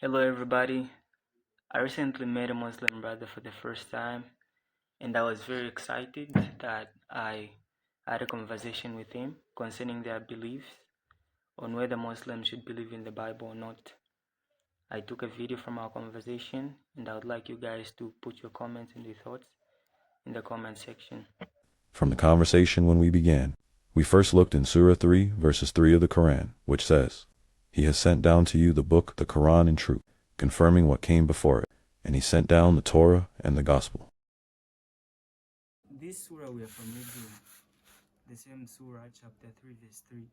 Hello, everybody. I recently met a Muslim brother for the first time, and I was very excited that I had a conversation with him concerning their beliefs on whether Muslims should believe in the Bible or not. I took a video from our conversation, and I would like you guys to put your comments and your thoughts in the comment section. From the conversation when we began, we first looked in Surah 3, verses 3 of the Quran, which says, "He has sent down to you the book, the Quran, in truth, confirming what came before it, and he sent down the Torah and the Gospel." This surah we are from reading, the same surah, chapter 3, verse 3,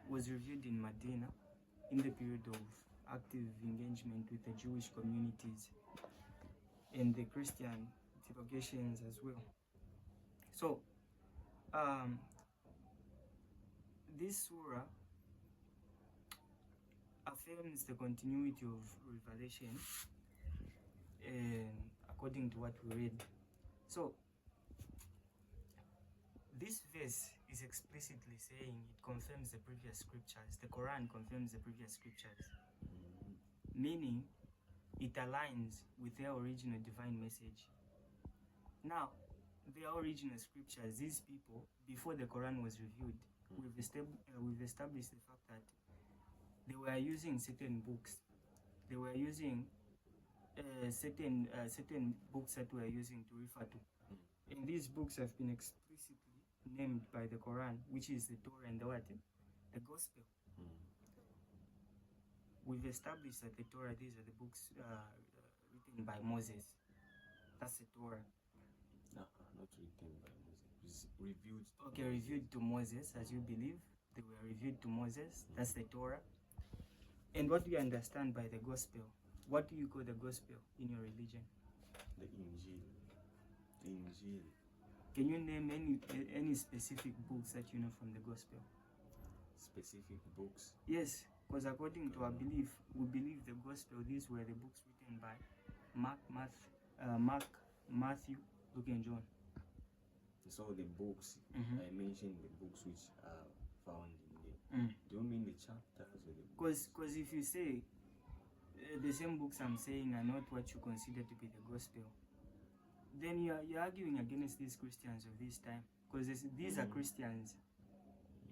was reviewed in Medina in the period of active engagement with the Jewish communities and the Christian delegations as well. So, this surah affirms the continuity of revelation according to what we read. So, this verse is explicitly saying it confirms the previous scriptures. The Quran confirms the previous scriptures, meaning it aligns with their original divine message. Now, their original scriptures, these people, before the Quran was reviewed, we've established the fact that they were using certain books. They were using certain books that we are using to refer to. And these books have been explicitly named by the Quran, which is the Torah and the Gospel. We've established that the Torah, these are the books written by Moses. That's the Torah. No, not written by Moses. It's revealed. Okay, revealed to Moses, as you believe. They were revealed to Moses. That's the Torah. And what do you understand by the Gospel? What do you call the Gospel in your religion? The Injil. The Injil. Can you name any specific books that you know from the Gospel? Specific books? Yes, because according to our belief, we believe the Gospel, these were the books written by Mark, Matthew, Luke, and John. So the books, I mentioned the books which are found in there. Do you mean the chapters or the books? Because if you say the same books I'm saying are not what you consider to be the Gospel, then you're arguing against these Christians of this time. Because these are Christians,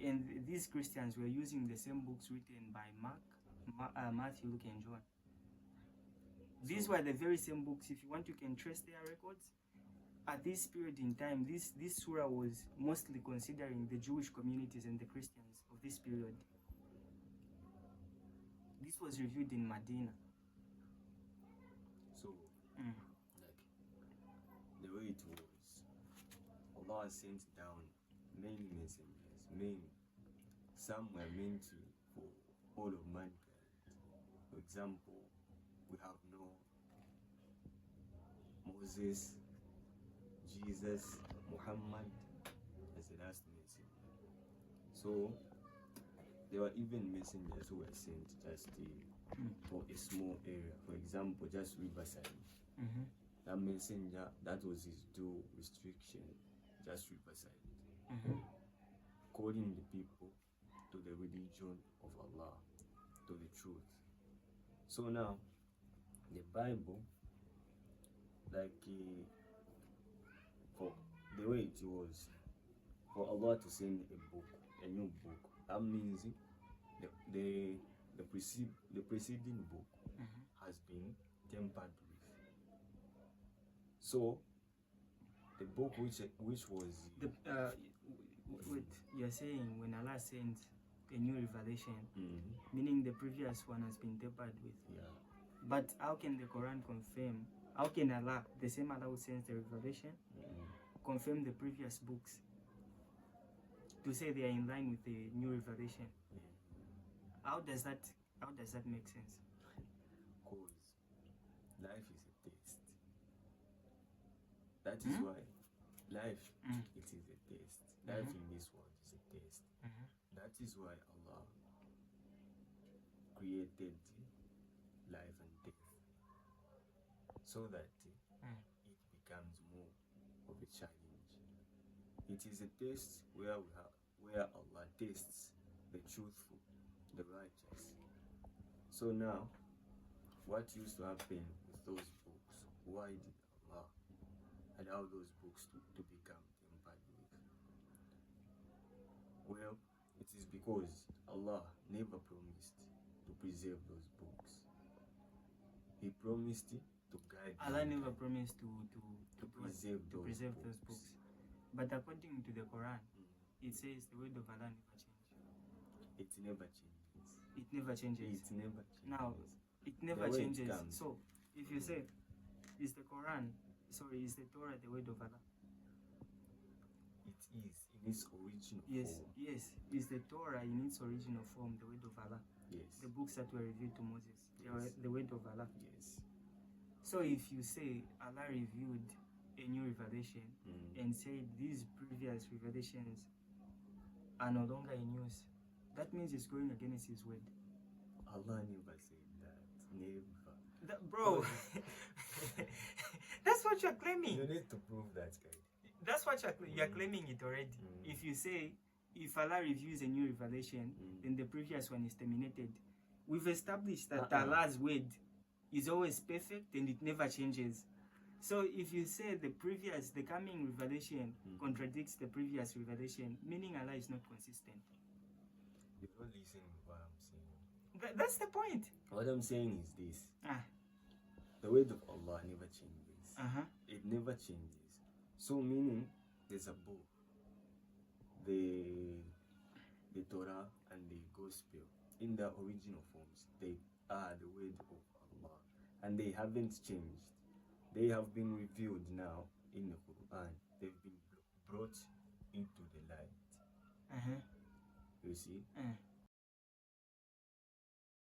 and these Christians were using the same books written by Matthew, Luke, and John. These were the very same books. If you want, you can trace their records. At this period in time, this surah was mostly considering the Jewish communities and the Christians of this period. This was reviewed in Medina. So, like, the way it was, Allah sent down many messengers, some were meant for all of mankind. For example, we have Moses, Jesus, Muhammad as the last messenger. So there were even messengers who were sent just for a small area. For example, just Riverside. That messenger, that was his due restriction, just Riverside. Calling the people to the religion of Allah, to the truth. So now, the Bible, like for the way it was, for Allah to send a new book, that means the preceding book has been tampered with. So the book which was wait, you're saying when Allah sends a new revelation, meaning the previous one has been tampered with. Yeah. But how can the Quran confirm? How can Allah, the same Allah who sends the revelation, confirm the previous books to say they are in line with the new revelation? How does that make sense? Because life is a test. That is why life it is a test. Life in this world is a test. That is why Allah created life and death, so that it becomes more of a challenge. It is a test where Allah tests the truthful, the righteous. So now what used to happen with those books? Why did Allah allow those books to become tampered with? Well, it is because Allah never promised to preserve those books. He promised to guide Allah mankind, never promised to preserve those books. But according to the Quran, Mm. it says the word of Allah never changes. It never changes. It never changes. It never changes. Now, it never The way it changes. comes. So, if you say, is the Quran, sorry, is the Torah the word of Allah? It is in its original Yes, form. yes. Is the Torah in its original form the word of Allah? Yes. The books that were revealed to Moses, they were Yes. the word of Allah. Yes. So, if you say Allah revealed a new revelation Mm. and said these previous revelations are no longer in use, that means it's going against His word. Allah never said that. Never. Bro, that's what you're claiming. You need to prove that, guy. That's what you're claiming it already. Mm. If you say, if Allah reveals a new revelation, then the previous one is terminated. We've established that Allah's word is always perfect and it never changes. So if you say the coming revelation contradicts the previous revelation, meaning Allah is not consistent. You're not listening to what I'm saying. That's the point. What I'm saying is this. Ah. The word of Allah never changes. Uh-huh. It never changes. So meaning there's a book, the Torah and the Gospel in their original forms. They are the word of Allah and they haven't changed. They have been revealed now in the Quran. They've been brought into the light. Uh-huh. You see?